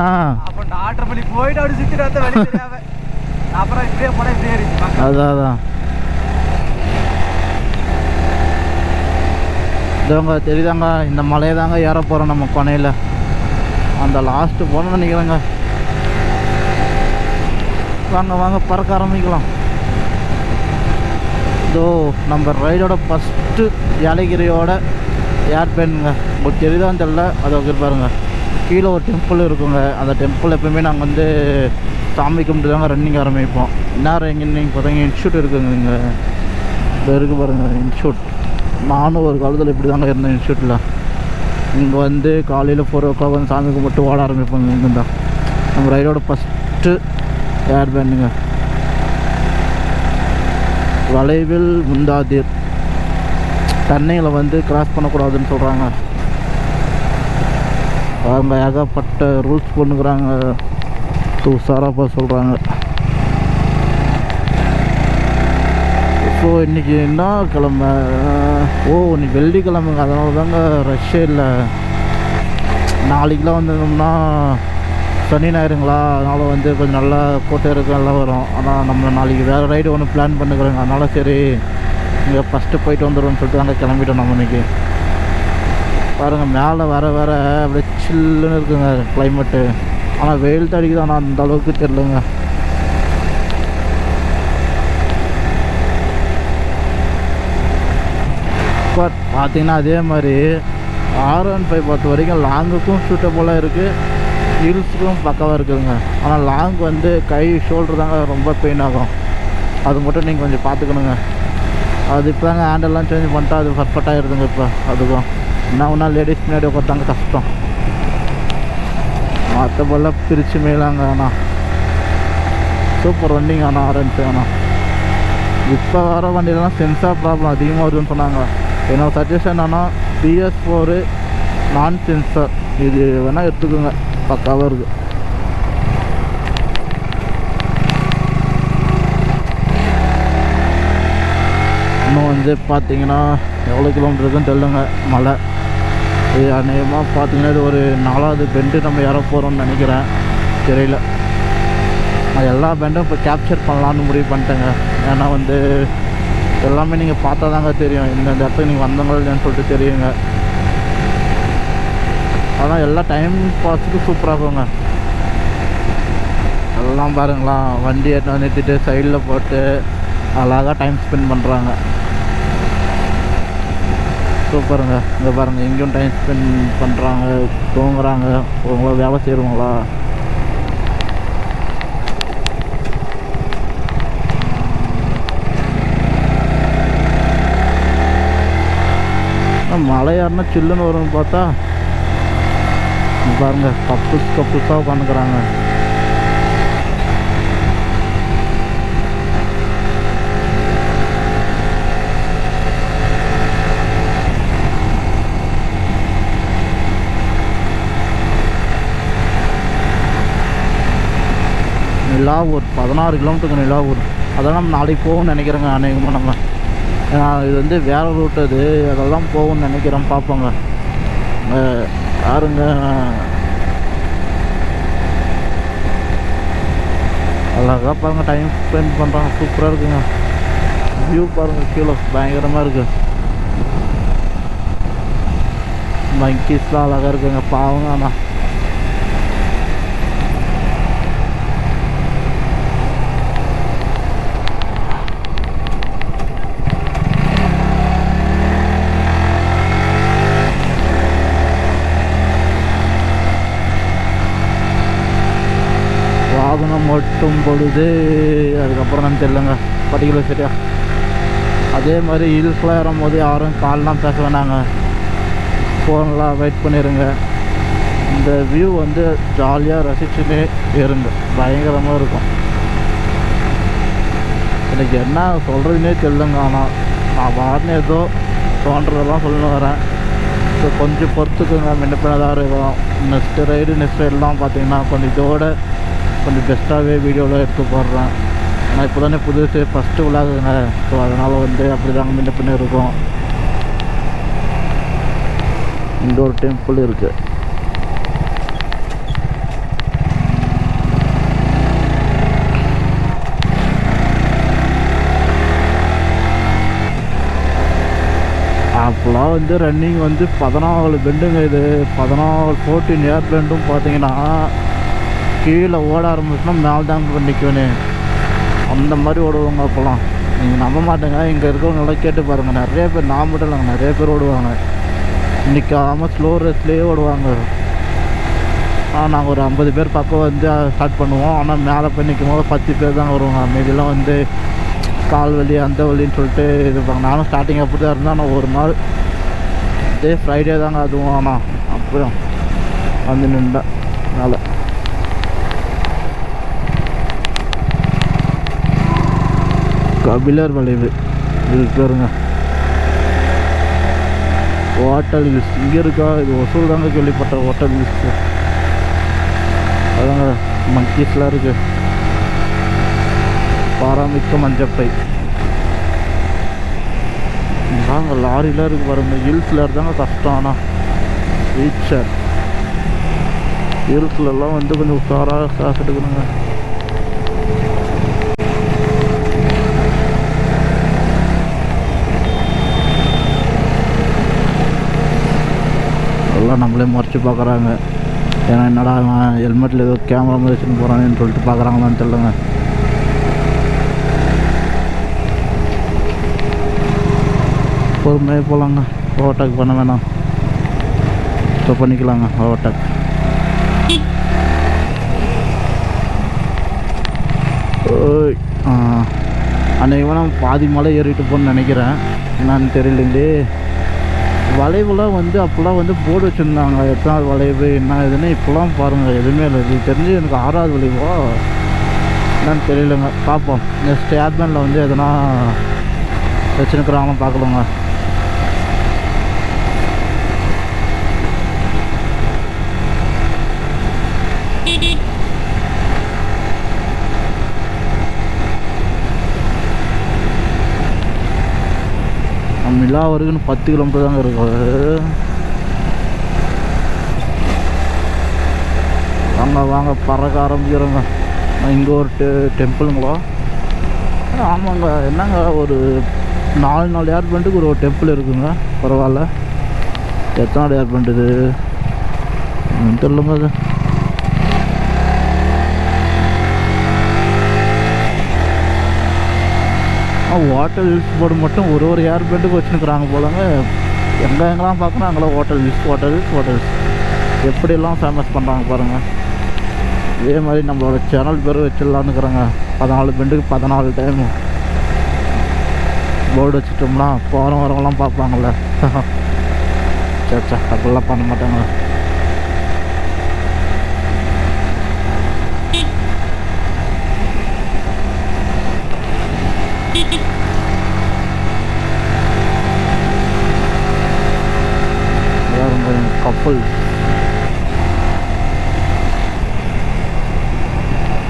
அப்போ டாக்டர் பள்ளி போயிட்டு அப்படி சுற்றிட்டு வந்த வழி தெரியாம அப்புறம் இப்படியே போனால் இப்படியே ஏறிச்சு. அதான் இதவங்க தெரியுதாங்க. இந்த மலையை தாங்க ஏற போகிறோம் நம்ம கொனையில். அந்த லாஸ்ட்டு போகணும்னு நினைக்கிறேங்க. வாங்க பறக்க ஆரம்பிக்கலாம். இதோ நம்ம ரைடோட ஃபஸ்ட்டு ஏலகிரியோட ஏர்பேனுங்க. உங்களுக்கு தெரியுதான்னு தெரியல. அதை பாருங்க கீழே ஒரு டெம்பிள் இருக்குங்க. அந்த டெம்பிள் எப்போயுமே நாங்கள் வந்து சாமி கும்பிட்டு தாங்க ரன்னிங் ஆரம்பிப்போம். நேரம் எங்கேன்னு நீங்கள் பார்த்தீங்க இன்ஸ்டியூட் இருக்குங்க. இங்கே இருக்குது பாருங்கள் இன்ஸ்டியூட். நானும் ஒரு காலத்தில் இப்படி தாங்க இருந்தேன் இன்ஸ்டியூட்டில். இங்கே வந்து காலையில் 4 o'clock வந்து சாமி கும்பிட்டு ஓட ஆரம்பிப்போங்க. இங்கே தான் நம்ம ரைடோட ஃபஸ்ட்டு ஏர்பேனுங்க. வளைவில் முந்தாதீர். தண்ணிகளை வந்து கிராஸ் பண்ணக்கூடாதுன்னு சொல்கிறாங்க. அவங்க ஏகப்பட்ட ரூல்ஸ் பண்ணுறாங்க. உஷாராக சொல்கிறாங்க. ஸோ இன்றைக்கி என்ன கிழமை? இன்னைக்கு வெள்ளிக்கிழமைங்க. அதனால தாங்க ரஷ்ஷே இல்லை. நாளைக்கெலாம் வந்தோம்னா சனி ஞாயிறுங்களா, அதனால் வந்து கொஞ்சம் நல்லா கோட்டை எல்லாம் வரும். ஆனால் நம்ம நாளைக்கு வேறு ரைடு ஒன்று பிளான் பண்ணுறோங்க. அதனால் சரி இங்கே ஃபஸ்ட்டு போயிட்டு வந்துடுவோம்னு சொல்லிட்டு அங்கே கிளம்பிட்டோம் நம்ம இன்றைக்கி. பாருங்கள் மேலே வர அப்படியே சில்லுன்னு இருக்குங்க கிளைமேட்டு. ஆனால் வெயில் தடிக்குது. ஆனால் அந்த அளவுக்கு தெரிலங்க. பட் பார்த்திங்கன்னா அதே மாதிரி R15 பொறுத்த வரைக்கும் லாங்குக்கும் சூட்டபுளாக இருக்குது, ஹில்ஸுக்கும் பக்கவாக இருக்குதுங்க. ஆனால் லாங் வந்து கை ஷோல்டர் தாங்க ரொம்ப பெயின் ஆகும். அது மட்டும் நீங்கள் கொஞ்சம் பார்த்துக்கணுங்க. அது இப்போ தாங்க ஹேண்டெல்லாம் சேஞ்ச் பண்ணிட்டா அது பர்ஃபெக்ட் ஆகிடுதுங்க. இப்போ அதுக்கும் என்ன ஒன்றா லேடிஸ் முன்னாடி உட்காந்தாங்க கஷ்டம். மற்றபெல்லாம் பிரித்து மேலாங்க. ஆனால் சூப்பர் வண்டிங்க. ஆனால் R15 ஆனால் இப்போ வர வண்டியிலலாம் சென்சார் ப்ராப்ளம் அதிகமாக வருதுன்னு சொன்னாங்க. என்னோட சஜஷன் ஆனால் PS4 நான் சென்சார் இது வேணால் எடுத்துக்கோங்க, பக்காவாக இருக்குது. இன்னும் வந்து பார்த்தீங்கன்னா எவ்வளோ கிலோமீட்டர் இருக்குன்னு தெரியலங்க. மலை இது அநேகமாக பார்த்தீங்கன்னா இது ஒரு 4வது பெண்டு நம்ம ஏற போகிறோம்னு நினைக்கிறேன். தெரியல. நான் எல்லா பெண்டும் இப்போ கேப்சர் பண்ணலான்னு முடிவு பண்ணிட்டேங்க. ஏன்னா வந்து எல்லாமே நீங்கள் பார்த்தா தாங்க தெரியும் இந்த இடத்துக்கு நீங்கள் வந்தவங்க இல்லைன்னு சொல்லிட்டு தெரியுங்க. ஆனால் எல்லா டைம் பாஸுக்கு சூப்பராக இருக்குங்க. எல்லாம் பாருங்களா வண்டி எடுத்து நிறுத்திட்டு சைடில் போட்டு அழகாக டைம் ஸ்பெண்ட் பண்ணுறாங்க. சூப்பருங்க. இங்கே பாருங்கள் எங்கேயும் டைம் ஸ்பெண்ட் பண்ணுறாங்க, தூங்குறாங்க, அவங்கள வேலை செய்கிறவங்களா. மலை யாருன்னா சில்லுன்னு வரும்னு பார்த்தா பாருங்க கப்புஸாக உட்காந்துக்கிறாங்க. நிலாவூர் 16 கிலோமீட்டருக்கு நிலாவூர். அதெல்லாம் நம்ம நாளைக்கு போகும்னு நினைக்கிறேங்க. அநேகமாக நம்ம இது வந்து வேறு ரூட் அது அதெல்லாம் போகும்னு நினைக்கிறேன். பார்ப்போங்க. யாருங்க அழகாக பாருங்கள் டைம் ஸ்பெண்ட் பண்ணுறாங்க. சூப்பராக இருக்குங்க. வியூ பாருங்கள் கீழே பயங்கரமாக இருக்குது. மங்கீஸ்லாம் அழகாக இருக்குங்க. பாவங்க. ஆனால் வாகனம் ஓட்டும் பொழுது அதுக்கப்புறம் நான் தெரியலங்க பர்டிகுலர் சரியா. அதே மாதிரி ஹில்ஸ்லாம் ஏறும்போது யாரும் கால்லாம் பேச வேணாங்க, ஃபோன்லாம் வெயிட் பண்ணிடுங்க. இந்த வியூ வந்து ஜாலியாக ரசிச்சுட்டே இருங்க, பயங்கரமாக இருக்கும். எனக்கு என்ன சொல்கிறதுனே தெரியலங்க. ஆனால் நான் பாட்டுன்னு ஏதோ தோன்றதெல்லாம் சொல்ல வரேன். ஸோ கொஞ்சம் பொறுத்துக்குங்க, முன்னப்பின்னதாக இருக்கும். நெக்ஸ்ட்டு ரைடெல்லாம் பார்த்தீங்கன்னா கொஞ்சம் இதோட கொஞ்சம் பெஸ்ட்டாகவே வீடியோவில் எடுத்து போடுறேன். ஆனால் இப்போ தானே புதுசு ஃபஸ்ட்டு விளாகுதுங்க. ஸோ அதனால் வந்து அப்படி தாங்க முன்ன பின்ன இருக்கும். இங்கே ஒரு டெம்பிள் இருக்குது. அப்போலாம் வந்து ரன்னிங் வந்து 14 பெண்டுங்க. இது 14 ஏர் பெண்டும் பார்த்தீங்கன்னா கீழே ஓட ஆரம்பிச்சுன்னா மேலே தாங்க நிற்கணும், அந்த மாதிரி ஓடுவாங்க. அப்போலாம் நீங்கள் நம்ப மாட்டேங்க, இங்கே இருக்கிறவங்களாம் கேட்டு பாருங்கள். நிறைய பேர், நான் மட்டும் இல்லைங்க, நிறைய பேர் ஓடுவாங்க. நிற்காமல் ஸ்லோ ரேஸ்லேயே ஓடுவாங்க. ஆனால் நாங்கள் ஒரு 50 பேர் பக்கம் வந்து ஸ்டார்ட் பண்ணுவோம். ஆனால் மேலே போய் நிற்கும் போது 10 பேர் தான் வருவாங்க. மீதிலாம் வந்து கால் வலி அந்த வலின்னு சொல்லிட்டு இருப்பாங்க. நானும் ஸ்டார்டிங் அப்படி தான் இருந்தேன். ஆனால் ஒரு நாள் ஃப்ரைடே தாங்க அதுவும். ஆனால் அப்புறம் வந்து நின்றேன் மேலே. கபிலர் வளைவு இது பேருங்க, ஹோட்டல் ஹில்ஸ் இங்கே இருக்கா? இது ஒசூல் தாங்க கேள்விப்பட்ட ஹோட்டல் ஹில்ஸ். அதாங்க மங்கீஸ்லாம் இருக்குது. பாராமிக்க மஞ்சப்பை தாங்க, லாரிலாம் இருக்குது பாருங்க. ஹில்ஸில் இருந்தாங்க கஷ்டம். ஆனால் ரீச்சர் ஹில்ஸ்லலாம் வந்து கொஞ்சம் உஷாராக காசு எடுக்கணுங்க. எல்லாம் நம்மளே முறைச்சி பார்க்குறாங்க. ஏன்னா என்னடா ஹெல்மெட்டில் ஏதோ கேமரா மாதிரி வச்சுன்னு போகிறானேன்னு சொல்லிட்டு பார்க்குறாங்களான்னு தெரியலங்க. பொறுமையாக போகலாங்க, ஓவர்டேக் பண்ண வேணாம். இப்போ பண்ணிக்கலாங்க ஓவர்டேக். அன்றைக்கு நான் பாதி மலை ஏறிட்டு போகணுன்னு நினைக்கிறேன், என்னான்னு தெரியலைங்களே. வளைவுலாம் வந்து அப்போல்லாம் வந்து போர்டு வச்சுருந்தாங்க, எத்தனாவது வளைவு என்ன இதுன்னு. இப்போலாம் பாருங்கள் எதுவுமே இல்லை. இது தெரிஞ்சு எனக்கு 6வது வளைவோ என்னன்னு தெரியலைங்க. பார்ப்போம் நெக்ஸ்ட் ஏர்பேனில் வந்து எதனா வச்சுருக்குறாங்கன்னு பார்க்கலாங்க. மிலா வரைக்கும் 10 கிலோமீட்டர் தாங்க இருக்குது. வாங்க வாங்க பறக்க ஆரம்பிக்கிறோங்க. இங்கே ஒரு டெம்பிளுங்களா? ஆமாங்க, என்னங்க ஒரு 4 ஏர் பெண்டுக்கு ஒரு டெம்பிள் இருக்குங்க. பரவாயில்ல. எத்தனை ஏர் பெண்டு இது தெரியலங்க. அது ஹோட்டல் ஹில்ஸ் போர்டு மட்டும் ஒரு ஏர் பெண்டுக்கு வச்சுருக்குறாங்க போலங்க. எங்கெங்கெல்லாம் பார்க்கணும் அங்கெல்லாம் ஹோட்டல் ஹில்ஸ் எப்படியெல்லாம் ஃபேமஸ் பண்ணுறாங்க பாருங்கள். இதே மாதிரி நம்மளோட சேனல் பேர் வச்சிடலான்னு இருக்கிறாங்க. 14 பெண்டுக்கு 14 டைமு போர்டு வச்சுட்டோம்னா போகிற வரவங்களாம் பார்ப்பாங்கள்ல. சச்சா அப்படிலாம் பண்ண மாட்டாங்க. கப்பல்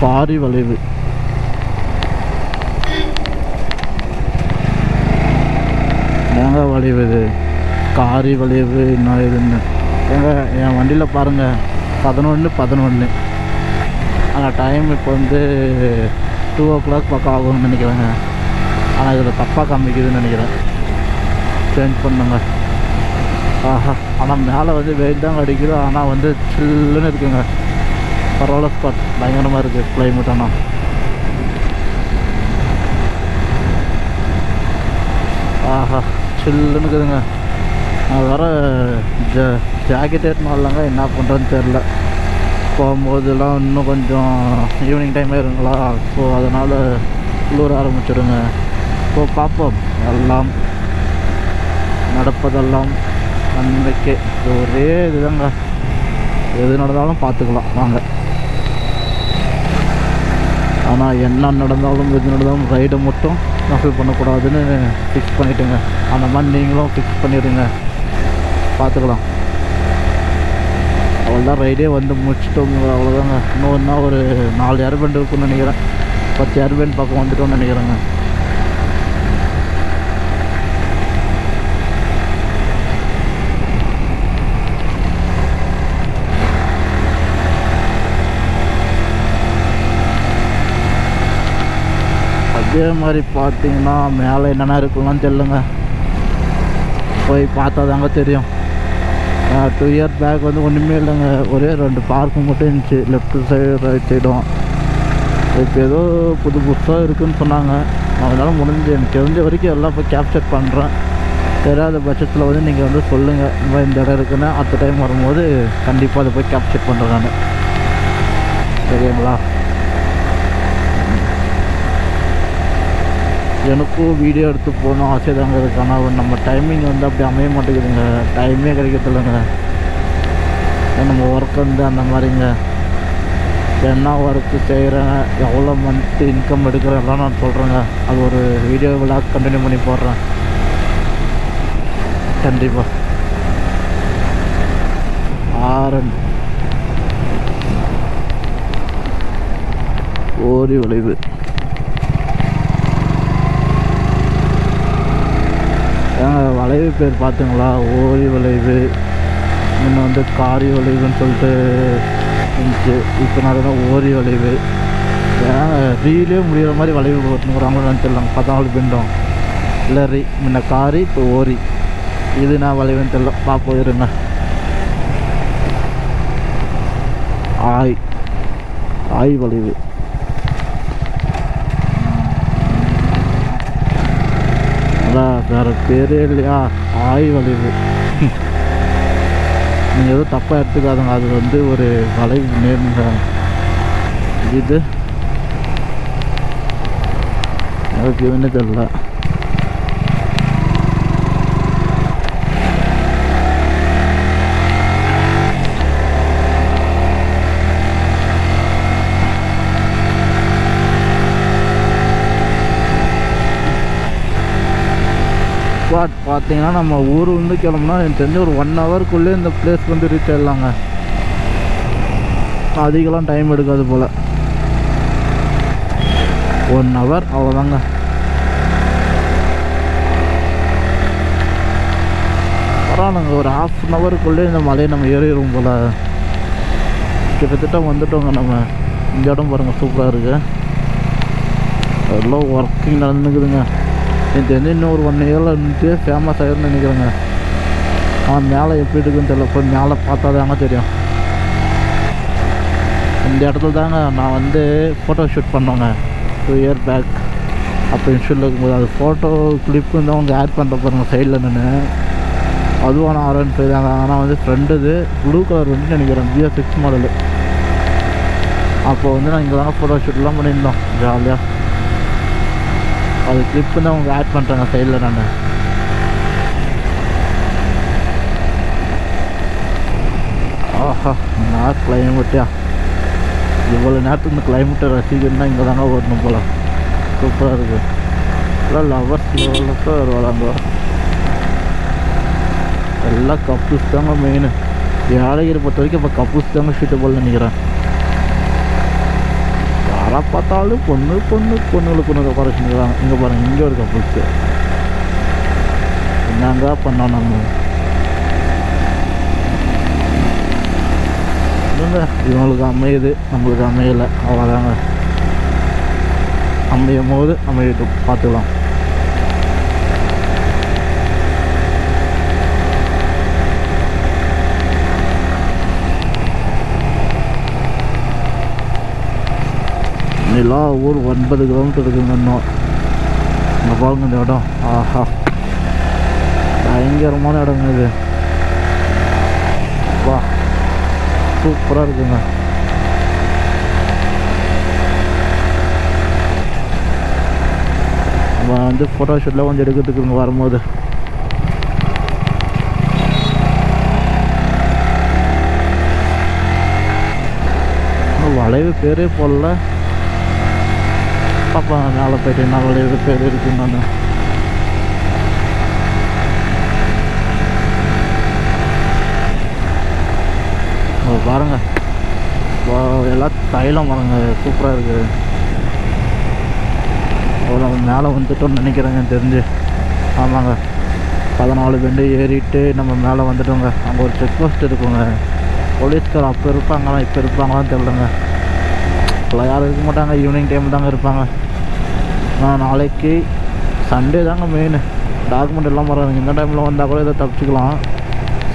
காரி வளைவு. ஏங்க வளைவு இது காரி வளைவு என்ன இதுன்னு? ஏங்க என் வண்டியில் பாருங்கள் 11 ஆனால் டைம் இப்போ வந்து 2 o'clock பக்கம் ஆகும்னு நினைக்கிறேங்க. ஆனால் இதில் தப்பாக காமிக்குதுன்னு நினைக்கிறேன். சேஞ்ச் பண்ணுங்க. ஆஹா, ஆனால் மேலே வந்து வெயில் தாங்க அடிக்குது. ஆனால் வந்து சில்லுன்னு இருக்குங்க. பரவாயில்ல, ஸ்பாட் பயங்கரமாக இருக்குது கிளைமேட். ஆனால் ஆஹா சில்லுன்னு இருக்குதுங்க. அது வர ஜாக்கெட் ஏற்றணும் இல்லைங்க, என்ன பண்ணுறதுன்னு தெரில. போகும்போதெல்லாம் இன்னும் கொஞ்சம் ஈவினிங் டைமே இருங்களா, ஸோ அதனால் குளிர ஆரம்பிச்சிடுங்க. ஸோ பார்ப்போம், எல்லாம் நடப்பதெல்லாம் நன்மைக்கே. ஒரே இதுதாங்க, எது நடந்தாலும் பார்த்துக்கலாம் வாங்க. ஆனால் என்ன நடந்தாலும் எது நடந்தாலும் ரைடை மட்டும் நஃபில் பண்ணக்கூடாதுன்னு ஃபிக்ஸ் பண்ணிவிட்டுங்க. அந்த மாதிரி நீங்களும் ஃபிக்ஸ் பண்ணிடுங்க, பார்த்துக்கலாம். அவ்வளோதான், ரைடே வந்து முடிச்சிட்டோம், அவ்வளோதாங்க. இன்னொன்னா ஒரு 4 ஏர்பேண்ட் இருக்குன்னு நினைக்கிறேன், 10 ஏர்பேண்ட் பக்கம் வந்துட்டோம்னு நினைக்கிறேங்க. அதே மாதிரி பார்த்தீங்கன்னா மேலே என்னென்ன இருக்குலாம் தெரியலங்க, போய் பார்த்தா தாங்க தெரியும். 2 இயர் பேக் வந்து ஒன்றுமே இல்லைங்க, ஒரே 2 பார்க்கு மட்டும் இருந்துச்சு, லெஃப்ட் சைடு ரைட் சைடும். இப்போ ஏதோ புதுசாக இருக்குதுன்னு சொன்னாங்க. அதனால் எனக்கு தெரிஞ்ச வரைக்கும் எல்லாம் போய் கேப்சர் பண்ணுறேன். தெரியாத பட்சத்தில் வந்து நீங்கள் வந்து சொல்லுங்கள், இந்த இடம் இருக்குன்னு. அடுத்த டைம் வரும்போது கண்டிப்பாக அதை போய் கேப்சர் பண்ணுறேன் நான், சரிங்களா? எனக்கும் வீடியோ எடுத்து போகணும் ஆசை தாங்க இருக்குது. ஆனால் நம்ம டைமிங் வந்து அப்படி அமைய மாட்டேங்குதுங்க, டைமே கிடைக்கிறதில்லைங்க. நம்ம ஒர்க் வந்து அந்த மாதிரிங்க, என்ன ஒர்க்கு செய்கிறேன், எவ்வளோ மந்த் இன்கம் எடுக்கிறேன் எல்லாம் நான் சொல்கிறேங்க. அது ஒரு வீடியோ விளாக் கண்டினியூ பண்ணி போடுறேன் கண்டிப்பாக. ஓரி விளைவு வளைவு பேர் பார்த்துங்களா, ஓரி வளைவு. முன்ன வந்து காரி வளைவுன்னு சொல்லிட்டு இருந்துச்சு, இப்போ நிறைய ஓரி வளைவு. ரீலே முடிகிற மாதிரி வளைவு போட்டுங்கிறாங்களோ நினச்சிடலாங்க. 14 பிண்டம் இல்லை முன்ன காரி, இப்போ ஓரி. இது நான் வளைவுன்னு தெரியல, பார்ப்போம் இருங்க. ஆய் வளைவு. வேறு பேரே இல்லையா, ஆய் வளைவு. நீங்கள் எதுவும் தப்பாக எடுத்துக்காதுங்க, அது வந்து ஒரு வளைவு நேருங்க. இது எனக்கு எதுன்னு தெரியல. ஸ்பாட் பார்த்தீங்கன்னா நம்ம ஊர்லேருந்து கிளம்புனா எனக்கு தெரிஞ்சு ஒரு 1 ஹவருக்குள்ளே இந்த பிளேஸ்க்கு வந்து ரீச் ஆகிடலாங்க. அதிகலாம் டைம் எடுக்காது போல், 1 ஹவர் அவ்வளோதாங்க. பரவாயில்லங்க, ஒரு 1/2 ஹவருக்குள்ளே இந்த மலையை நம்ம ஏறிடுவோம் போல். கிட்டத்தட்ட வந்துட்டோங்க நம்ம. இந்த இடம் பாருங்கள், சூப்பராக இருக்குது. எல்லாம் ஒர்க்கிங் நடந்துக்குதுங்க. எனக்கு தெரிஞ்சு இன்னும் ஒரு 1 இயரில் இருந்துட்டு ஃபேமஸ் ஆகிருன்னு நினைக்கிறேங்க. ஆனால் மேலே எப்படி இருக்குன்னு தெரியல, போய் மேலே பார்த்தா தாங்க தெரியும். இந்த இடத்துல தாங்க நான் வந்து ஃபோட்டோ ஷூட் பண்ணோங்க 2 இயர் பேக். அப்போ இன்ஸ்டியூட்டில் இருக்கும்போது அது ஃபோட்டோ கிளிப்பு வந்து அவங்க ஆட் பண்ணுற பாருங்க சைடில் நின்று. அதுவும் நான் R15 தாங்க. ஆனால் வந்து ஃப்ரெண்டு இது ப்ளூ கலர் வந்து நினைக்கிறேன், BS6 மாடலு. அப்போ வந்து நான் இங்கே தாங்க ஃபோட்டோ ஷூட்லாம் பண்ணியிருந்தோம் ஜாலியாக. அது கிளிப்பு தான் அவங்க ஆட் பண்ணுறாங்க சைடில். நான் ஆஹா, நான் கிளைமேட்டியா இவ்வளோ நேரத்துக்கு இந்த கிளைமேட்டை ரசிக்கணும்னா இங்கே தாங்க வரணும் போல். சூப்பராக இருக்குது. எல்லாம் லவர்ஸ் லெவலுக்கு வருவாங்க. எல்லாம் கப்புள்ஸ் தாங்க மெயின். ஏழைகிற பொறுத்த வரைக்கும் இப்போ கப்புள்ஸ் தாங்க சூட்டபுள்னு நினைக்கிறேன். யாரை பார்த்தாலும் பொண்ணுங்களுக்கு ஒன்று உட்கார வச்சுருக்காங்க. இங்கே பாருங்கள், இங்கே ஒரு கப்புள்ஸு. என்னங்க பண்ணோம் நம்ம? இல்லைங்க, இவங்களுக்கு அமையுது, நம்மளுக்கு அமையலை, அவ்வளோதாங்க. அமையும் போது அமையட்டும், பார்த்துக்கலாம். நிலா ஊர் 9 கிலோமீட்டர் இருக்குங்க இன்னும். இங்கே பாருங்க இந்த இடம், ஆஹா பயங்கரமான இடங்க இது. வா, சூப்பராக இருக்குங்க. வந்து ஃபோட்டோ ஷூட்டில் கொஞ்சம் எடுக்கிறதுக்கு இங்கே வரும்போது வளைவு பேரே போடல. பாப்பா மேலே போயிட்டு என்ன வளைவு பேர் இருக்குன்னு நான் பாருங்க. எல்லாம் தைலம் பாருங்க, சூப்பராக இருக்குது. நம்ம மேலே வந்துட்டோம்னு நினைக்கிறேங்க தெரிஞ்சு. ஆமாங்க, 14 பெண்டு ஏறிட்டு நம்ம மேலே வந்துட்டோங்க. அங்கே ஒரு செக் போஸ்ட் இருக்குங்க. போலீஸ்கார் அப்போ இருப்பாங்களா இப்போ இருப்பாங்களான்னு தெரியலங்க. இப்போலாம் யாரும் இருக்க மாட்டாங்க, ஈவினிங் டைம் தாங்க இருப்பாங்க. ஆனால் நாளைக்கு சண்டே தாங்க மெயின். டாக்குமெண்ட் எல்லாம் வராதுங்க. இந்த டைமில் வந்தால் கூட ஏதோ தப்பிச்சுக்கலாம்.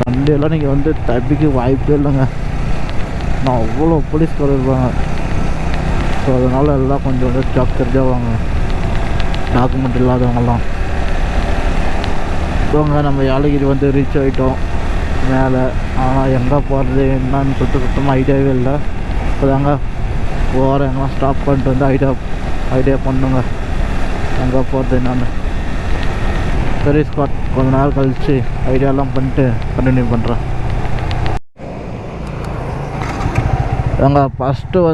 சண்டேலாம் நீங்கள் வந்து தப்பிக்க வாய்ப்பே இல்லைங்க. நான் அவ்வளோ போலீஸ்கார் இருப்பாங்க. ஸோ அதனால் எல்லாம் கொஞ்சம் வந்து ஜாக்கிரதையாக வாங்க, டாக்குமெண்ட் இல்லாதவங்கலாம். இப்போங்க நம்ம ஏலகிரி வந்து ரீச் ஆகிட்டோம் மேலே. ஆனால் எங்கே போகிறது என்னன்னு சொல்லிட்டு சுத்தமாக ஐடியாவே இல்லை. இப்போ தாங்க போகிற எங்கெல்லாம் ஸ்டாப் பண்ணிட்டு வந்து ஐடியா பண்ணுங்க எங்கே போகிறது என்னன்னு. சரி ஸ்காட், கொஞ்ச நாள் கழித்து ஐடியாலாம் பண்ணிட்டு கண்டினியூ பண்ணுறேன். எங்கள் ஃபஸ்ட்டு